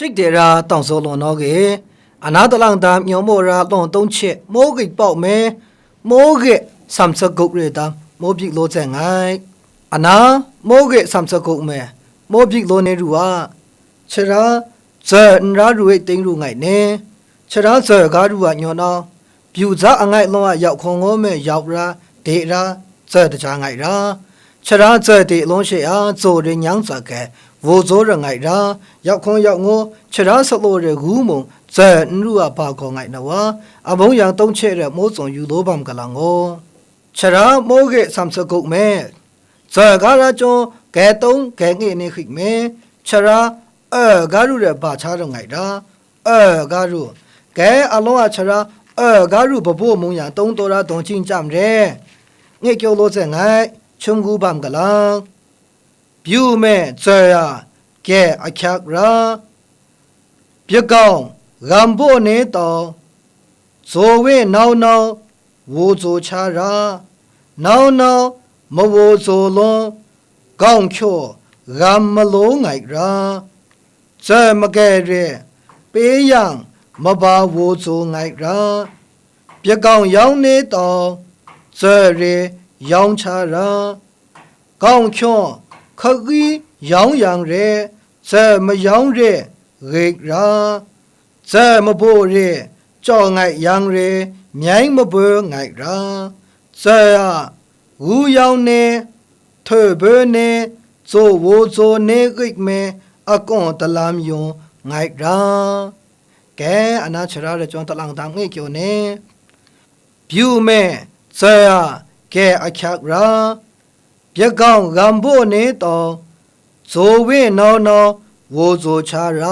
trích để ra tổng số lon nó ghế anh đã làm đam nhiều mùa ra lon đông chết mỗi cái bảo mẹ mỗi cái sắm sửa cục rồi đam mỗi việc lo chạy ngay anh mỗi cái sắm sửa cục mẹ mỗi việc lo này rồi chờ ra chờ ra rồi tính rồi ngày nè chờ ra chờ cả rồi nhau nó biểu giá anh ngày lo dạo không ngó mẹ dạo ra để ra chờ để trả ngày ra chờ ra chờ để lo sẽ做的娘子个我做人爱ra要看要我吃ra食落的古梦在如啊把个爱那哇啊某样东吃的某种有罗邦个啦我吃ra某个三十个咩在个那种改动改爱呢去咩吃ra个如的把茶人爱ra个如改阿龙啊吃ra个如不不某样东多啦东进站的我叫罗在爱穷古邦个啦表妹这呀，给阿克拉，别讲，俺不能到，作为闹闹，我做茶ra，闹闹没我做龙，讲巧俺没龙爱ra，这么个人，别样没把我做爱ra，别讲要你到，这人养茶ra，讲巧。可以养养人，怎么养人给人，怎么不人照爱养人，面么不爱人，这样无养呢，特别呢，做我做那个么，阿公的滥用爱人，该俺那吃了的装的浪当爱叫呢，表妹这样该阿克人。别讲俺不能到，作为闹闹我做茶人，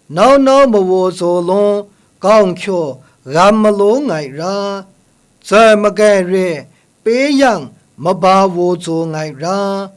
闹闹么我做龙，讲巧俺么龙爱人，怎么个人别样么把我做爱人，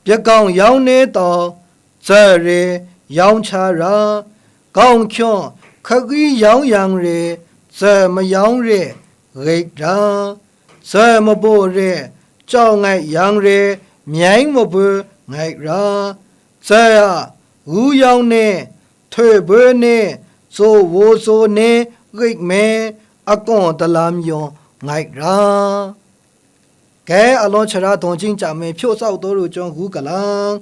别讲要你到，这人养茶人，讲巧可以养养人，怎么养人爱人，怎么不人。照爱养人，面目不爱人，这样无养呢，特别呢，做我做呢，爱咩阿公的滥用爱人，该阿老吃了东京咱们票少多了将胡个人，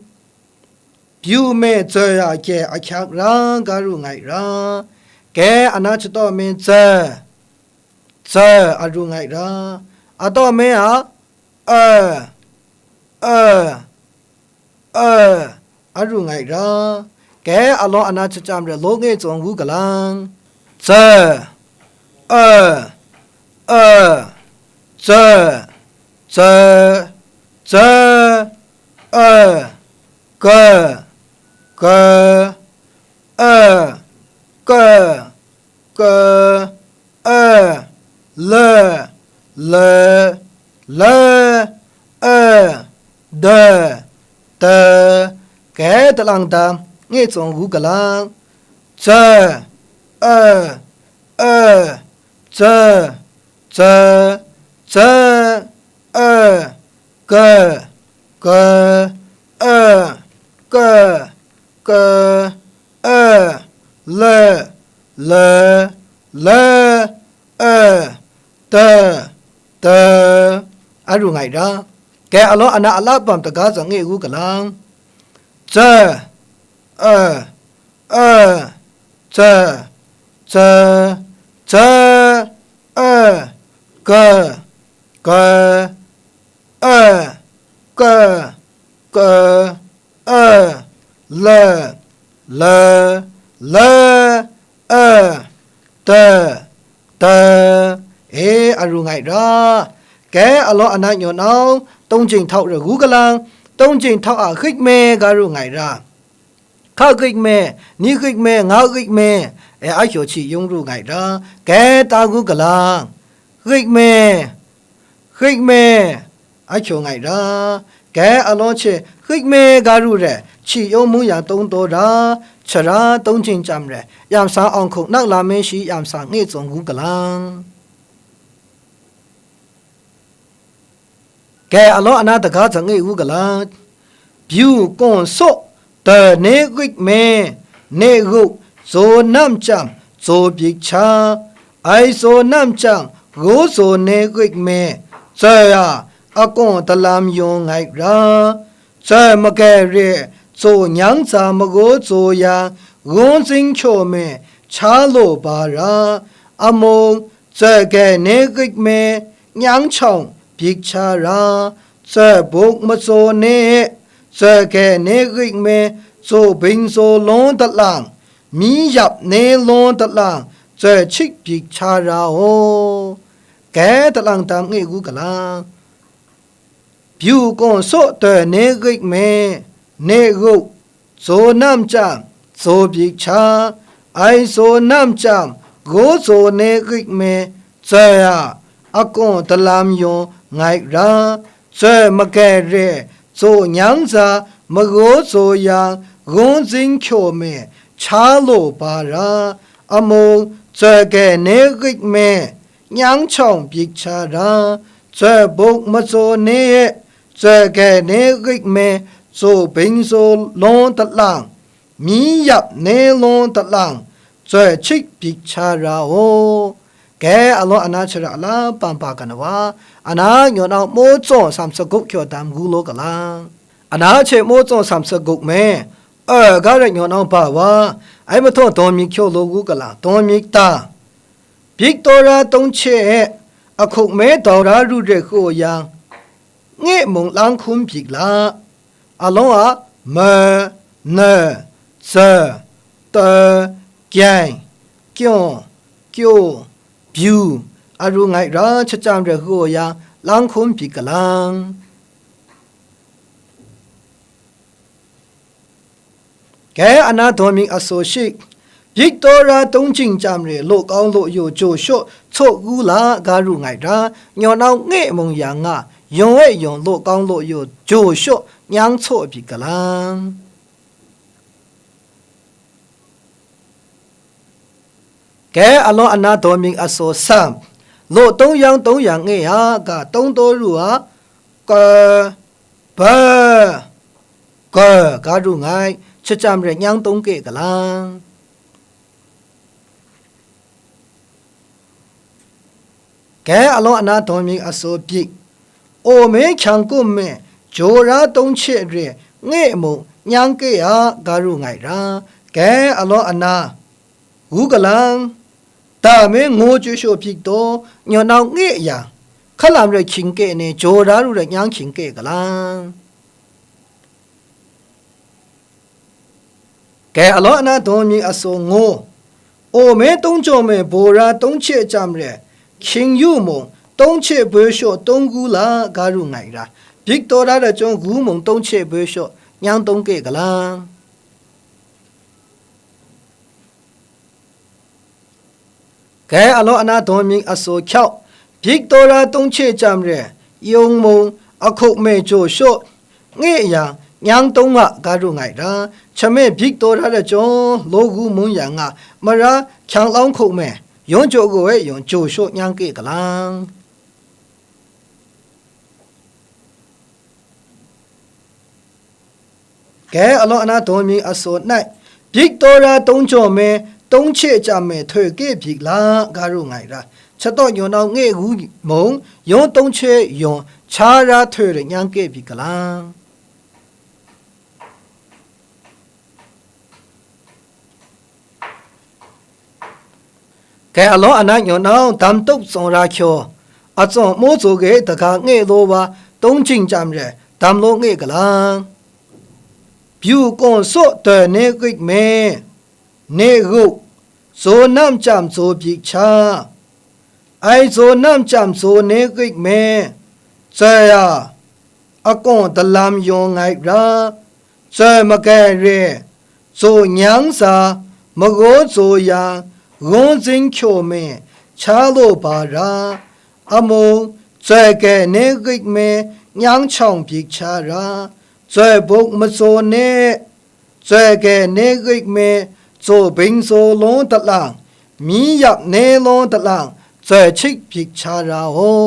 表妹这样给阿强人加入爱人，该阿那知道没这阿入爱人，阿到没啊？阿如爱ra，该阿老阿那只站着老爱种五个人，这该的浪当爱种五个人，这阿如爱ra，该阿老阿那阿拉帮大家种爱五个人。这阿如爱ra，该阿老阿那有孬，东京头的五个人。东京头啊，黑咩加入爱ra，他黑咩，你黑咩，我黑咩，阿小气用入爱ra，该打五个人，黑咩，阿小爱ra，该阿老切黑咩加入的，气用木样东多ra，吃ra东京站的，养上安空那拉面是养上那种五个人。该阿老阿那大家整个五个人，比如讲说的那个咩， နေဟုဇိုနမ်ချမ်ဇိုပိချာအိုင်ဇိုနမ်ချမ်ဂိုဇိုနေဂိတ်မဲဇာယာအကွန်တလမ်ယုံငိုက်ရာဇာမကဲရဲဇိုညန်းစာမကိုဇိုယာဂွန်စင်းချိုမဲချာလိုပါရာအမုံဇာကဲနေဂိတ်မဲညန်းချောင်းပိချာရာဇာဘုတ်မဇိုနေဇာကဲနေဂိတ်မဲဇိုဘင်းဇိုလုံးတလန်မီးရပ်နေလုံးတလန်ဇာချစ်ပိချာရာဟောကဲတလန်တမ်ငေကူကလာပြူကွန်စော့တဲ့နေဂိတ်မဲနေဟုဇိုနမ်ချမ်ဇိုပိချာအိုင်ဇိုနမ်ချမ်ဂိုဇိုနေဂိတ်မဲဇာယာအကွန်တလမ်ယုံငိုက်ရာဇာမကဲရဲဇိုညန်းစာမဂိုဇိုယံဂွန်စင်းချိုမဲချာလိုပါရာအမုံဇာကဲနေဂိတ်မဲညန်းချောင်းပိချာရာဇာဘုတ်မဇိုနေဇာကဲနေဂိတ်မဲဇိုဘင်းဇိုလုံးတလန်မီးရပ်နေလုံးတလန်ဇာချစ်ပိချာရာဟောကဲအလောအနာချရာလာပန်ပါကနဝါအနာညောနောမိုးစောဆမ်စကုတ်ကျော်တမ်ဂူလောကလာအနာချေမိုးစောဆမ်စကုတ်မဲဂါရညောနောပါဝါအိုင်မထောတော်မီကျော်လောကူကလာတော်မီတာဗစ်တိုရာတုံးချေအခုမဲတော်ရာရုတဲ့ခိုယံငဲ့မုံလန်းခုံပိလာအလောမနဲဇတကျိုင်ကျော်ကျိုဗျူအရုငိုင်ရာချကြံရခိုယံလန်းခုံပိကလန်ကဲအနာတော်မီအဆိုရှိဗစ်တိုရာတုံးချင်းကြံရလို့ကောင်းလို့ယိုဂျိုရှော့ချို့ကူလာဂါရုငိုင်ရာညောနောင်ငဲ့မုံယံငါယုံဝဲယုံလို့ကောင်းလို့ယိုဂျိုရှော့ညန်းချို့ပိကလန်ကဲအလောအနာတော်မီအဆိုဆမ်လို့တုံးယံငဲ့ဟာကတုံးတော်ရူဟာကဘာကဂါရုငိုင်ချကြံရညန်းတုံးကေကလန်ကဲအလောအနာတော်မီအဆိုပိအိုမဲချန်ကုမဲဂျိုရာတုံးချေရဲငဲ့မုံညန်းကေဟာဂါရုငိုင်ရာကဲအလောအနာဂူကလန်တာမဲငိုကျရှိုပိတော့ညောနောင်ငဲ့ယာခလမ်ရချင်းကေနေဂျိုရာရူရညန်းချင်းကေကလန်ကဲအလောအနာတော်မီအဆိုငိုအိုမဲတုံးကြမဲဘိုရာတုံးချေကြံရဲချင်းယူမုံတုံးချေဘွေရှော့တုံးကူလာဂါရုငိုင်ရာဗစ်တိုရာတဲ့ကျုံဂူးမုံတုံးချေဘွေရှော့ညန်းတုံးကေကလန်ကဲအလောအနာတော်မီအဆိုချောက်ဗစ်တိုရာတုံးချေကြံရဲယုံမုံအခုမဲဂျိုရှော့ငဲ့ယာညန်းတုံးကဂါရုငိုင်ရာချမဲဗစ်တိုရာတဲ့ကျုံလောကူမုံယံငါမရာချန်လောင်းခုမဲယုံကြိုကိုဝဲယုံကြိုရှော့ညန်းကေကလန်ကဲအလောအနာတော်မီအစော၌ဗစ်တိုရာတုံးကြောမဲတုံးချေကြမဲထွေကေပြီလာဂါရုငိုင်ရာချက်တော့ယုံနောင်ငဲ့ကူမုံယုံတုံးချေယုံချာရာထွေရညန်းကေပြီကလန်ကဲအလောအနာညောနောင်တမ်တုတ်စောရာချောအစောမိုးဇိုကေတခါငဲ့လိုပါတုံးချင်းကြံရဲတမ်လိုငဲ့ကလန်ပြူကွန်စော့တဲ့နေကိတ်မဲနေဟုဇိုနမ်ချမ်ဇိုပိချာအိုင်ဇိုနမ်ချမ်ဇိုနေကိတ်မဲဇာယာအကွန်တလမ်ယုံငိုက်ရာဇာမကဲရဲဇိုညန်းစာမဂိုဇိုယံဂွန်စင်းချိုမဲချာလိုပါရာအမုံဇာကဲနေကိတ်မဲညန်းချောင်းပိချာရာဇာဘုတ်မဇိုနေဇာကဲနေကိတ်မဲဇိုဘင်းဇိုလုံးတလန်မီးရပ်နေလုံးတလန်ဇာချစ်ပိချာရာဟော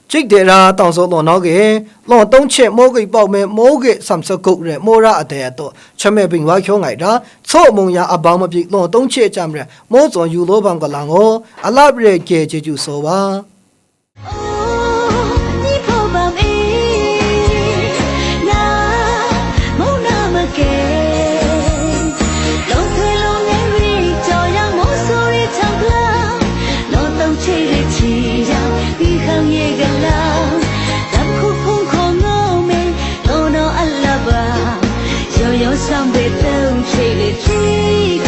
这点啦，当时老那个老东切某个包面某个三十个人某ra的多，前面并话强挨着，草木呀阿帮么比老东切站人，某种有老帮个人哦，阿拉不是解决就说吧。上辈等吹的吹。